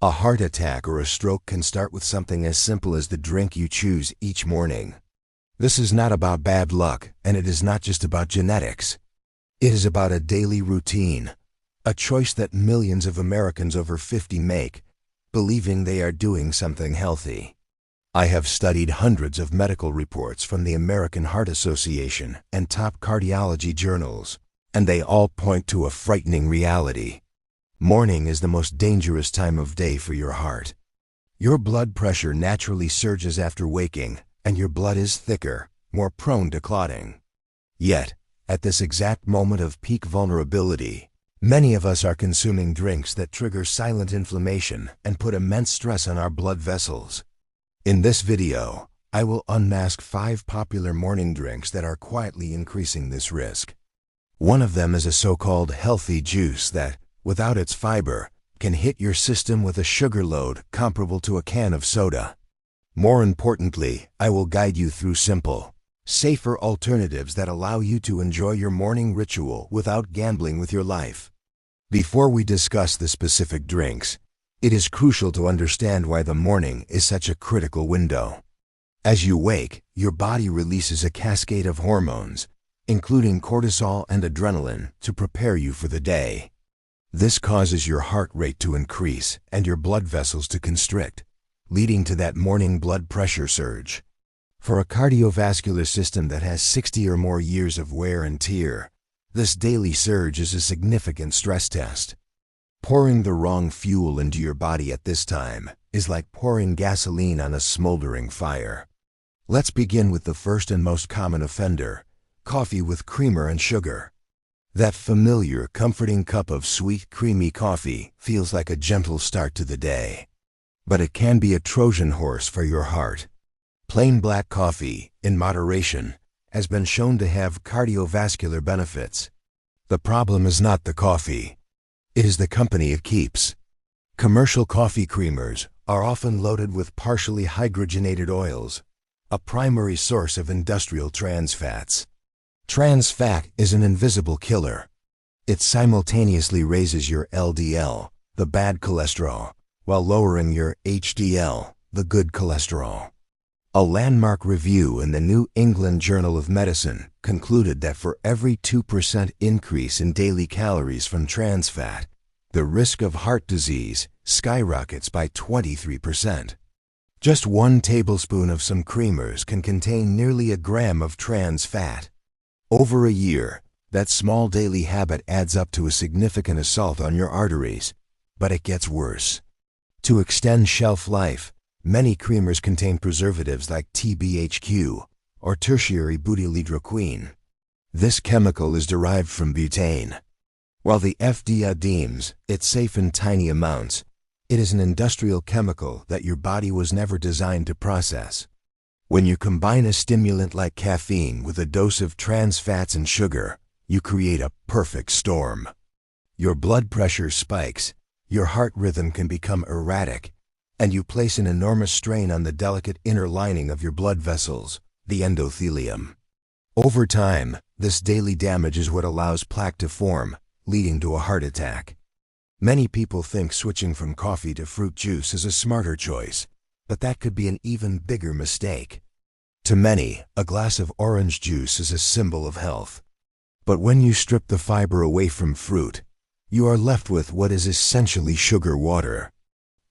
A heart attack or a stroke can start with something as simple as the drink you choose each morning. This is not about bad luck, and it is not just about genetics. It is about a daily routine, a choice that millions of Americans over 50 make, believing they are doing something healthy. I have studied hundreds of medical reports from the American Heart Association and top cardiology journals, and they all point to a frightening reality. Morning is the most dangerous time of day for your heart. Your blood pressure naturally surges after waking, and your blood is thicker, more prone to clotting. Yet, at this exact moment of peak vulnerability, many of us are consuming drinks that trigger silent inflammation and put immense stress on our blood vessels. In this video, I will unmask 5 popular morning drinks that are quietly increasing this risk. One of them is a so-called healthy juice that, without its fiber, can hit your system with a sugar load comparable to a can of soda. More importantly, I will guide you through simple, safer alternatives that allow you to enjoy your morning ritual without gambling with your life. Before we discuss the specific drinks, it is crucial to understand why the morning is such a critical window. As you wake, your body releases a cascade of hormones, including cortisol and adrenaline, to prepare you for the day. This causes your heart rate to increase and your blood vessels to constrict, leading to that morning blood pressure surge. For a cardiovascular system that has 60 or more years of wear and tear, this daily surge is a significant stress test. Pouring the wrong fuel into your body at this time is like pouring gasoline on a smoldering fire. Let's begin with the first and most common offender, coffee with creamer and sugar. That familiar, comforting cup of sweet, creamy coffee feels like a gentle start to the day. But it can be a Trojan horse for your heart. Plain black coffee, in moderation, has been shown to have cardiovascular benefits. The problem is not the coffee. It is the company it keeps. Commercial coffee creamers are often loaded with partially hydrogenated oils, a primary source of industrial trans fats. Trans fat is an invisible killer. It simultaneously raises your LDL, the bad cholesterol, while lowering your HDL, the good cholesterol. A landmark review in the New England Journal of Medicine concluded that for every 2% increase in daily calories from trans fat, the risk of heart disease skyrockets by 23%. Just 1 tablespoon of some creamers can contain nearly a gram of trans fat. Over a year, that small daily habit adds up to a significant assault on your arteries. But it gets worse. To extend shelf life, many creamers contain preservatives like TBHQ, or tertiary butyrylhydroquine. This chemical is derived from butane. While the FDA deems it safe in tiny amounts, it is an industrial chemical that your body was never designed to process. When you combine a stimulant like caffeine with a dose of trans fats and sugar, you create a perfect storm. Your blood pressure spikes, your heart rhythm can become erratic, and you place an enormous strain on the delicate inner lining of your blood vessels, the endothelium. Over time, this daily damage is what allows plaque to form, leading to a heart attack. Many people think switching from coffee to fruit juice is a smarter choice, but that could be an even bigger mistake. To many, a glass of orange juice is a symbol of health. But when you strip the fiber away from fruit, you are left with what is essentially sugar water.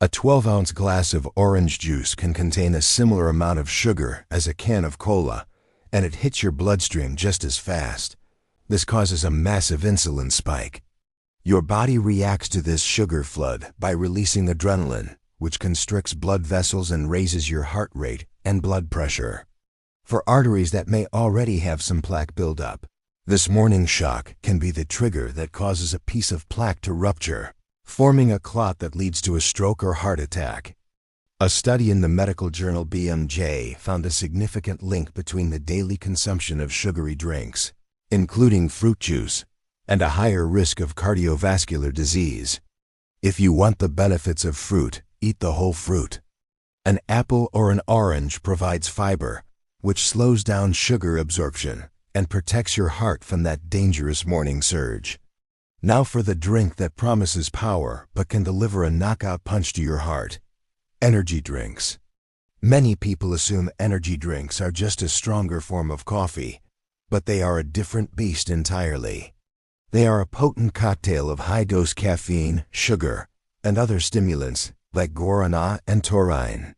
A 12-ounce glass of orange juice can contain a similar amount of sugar as a can of cola, and it hits your bloodstream just as fast. This causes a massive insulin spike. Your body reacts to this sugar flood by releasing adrenaline, which constricts blood vessels and raises your heart rate and blood pressure. For arteries that may already have some plaque buildup, this morning shock can be the trigger that causes a piece of plaque to rupture, forming a clot that leads to a stroke or heart attack. A study in the medical journal BMJ found a significant link between the daily consumption of sugary drinks, including fruit juice, and a higher risk of cardiovascular disease. If you want the benefits of fruit, eat the whole fruit. An apple or an orange provides fiber, which slows down sugar absorption and protects your heart from that dangerous morning surge. Now for the drink that promises power but can deliver a knockout punch to your heart. Energy drinks. Many people assume energy drinks are just a stronger form of coffee, but they are a different beast entirely. They are a potent cocktail of high-dose caffeine, sugar, and other stimulants like guarana and taurine.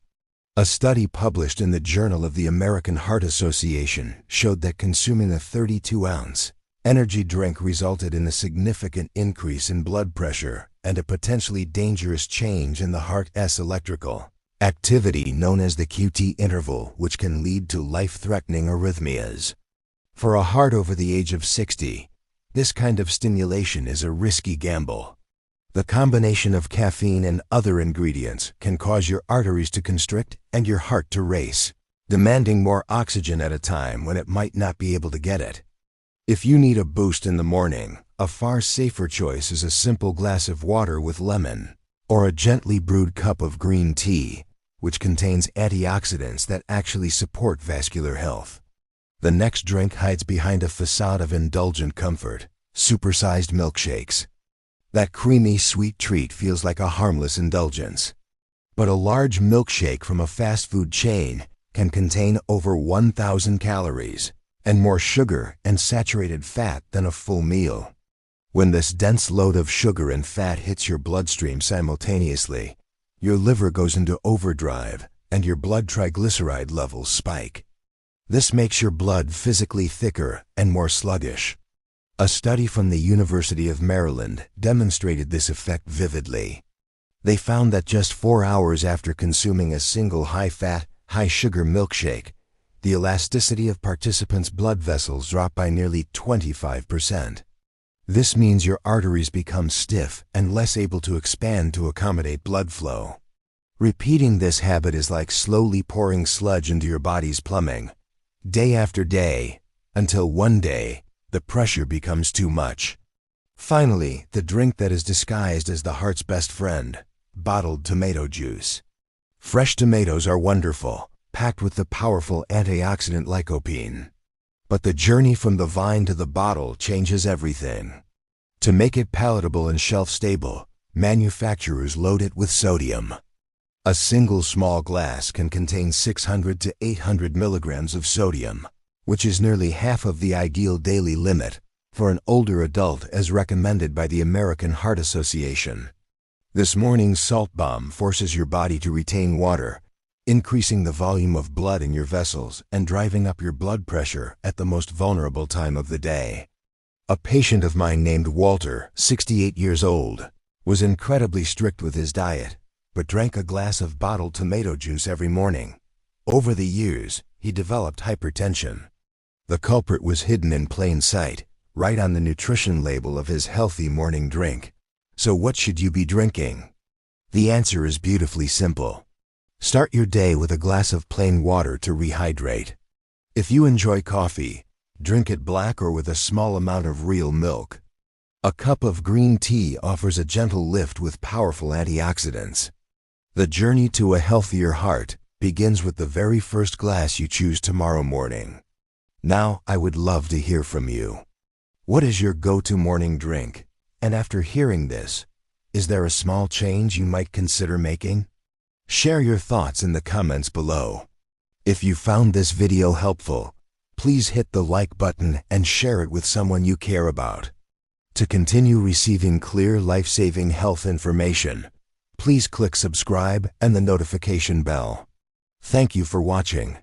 A study published in the Journal of the American Heart Association showed that consuming a 32-ounce energy drink resulted in a significant increase in blood pressure and a potentially dangerous change in the heart's electrical activity known as the QT interval, which can lead to life-threatening arrhythmias. For a heart over the age of 60, this kind of stimulation is a risky gamble. The combination of caffeine and other ingredients can cause your arteries to constrict and your heart to race, demanding more oxygen at a time when it might not be able to get it. If you need a boost in the morning, a far safer choice is a simple glass of water with lemon, or a gently brewed cup of green tea, which contains antioxidants that actually support vascular health. The next drink hides behind a facade of indulgent comfort: supersized milkshakes. That creamy, sweet treat feels like a harmless indulgence. But a large milkshake from a fast food chain can contain over 1,000 calories and more sugar and saturated fat than a full meal. When this dense load of sugar and fat hits your bloodstream simultaneously, your liver goes into overdrive and your blood triglyceride levels spike. This makes your blood physically thicker and more sluggish. A study from the University of Maryland demonstrated this effect vividly. They found that just 4 hours after consuming a single high-fat, high-sugar milkshake, the elasticity of participants' blood vessels dropped by nearly 25%. This means your arteries become stiff and less able to expand to accommodate blood flow. Repeating this habit is like slowly pouring sludge into your body's plumbing, day after day, until one day, the pressure becomes too much. Finally, the drink that is disguised as the heart's best friend: bottled tomato juice. Fresh tomatoes are wonderful, packed with the powerful antioxidant lycopene. But the journey from the vine to the bottle changes everything. To make it palatable and shelf-stable, manufacturers load it with sodium. A single small glass can contain 600 to 800 milligrams of sodium, which is nearly half of the ideal daily limit for an older adult as recommended by the American Heart Association. This morning's salt bomb forces your body to retain water, increasing the volume of blood in your vessels and driving up your blood pressure at the most vulnerable time of the day. A patient of mine named Walter, 68 years old, was incredibly strict with his diet, but drank a glass of bottled tomato juice every morning. Over the years, he developed hypertension. The culprit was hidden in plain sight, right on the nutrition label of his healthy morning drink. So what should you be drinking? The answer is beautifully simple. Start your day with a glass of plain water to rehydrate. If you enjoy coffee, drink it black or with a small amount of real milk. A cup of green tea offers a gentle lift with powerful antioxidants. The journey to a healthier heart begins with the very first glass you choose tomorrow morning. Now, I would love to hear from you. What is your go-to morning drink? And after hearing this, is there a small change you might consider making? Share your thoughts in the comments below. If you found this video helpful, please hit the like button and share it with someone you care about. To continue receiving clear, life-saving health information, please click subscribe and the notification bell. Thank you for watching.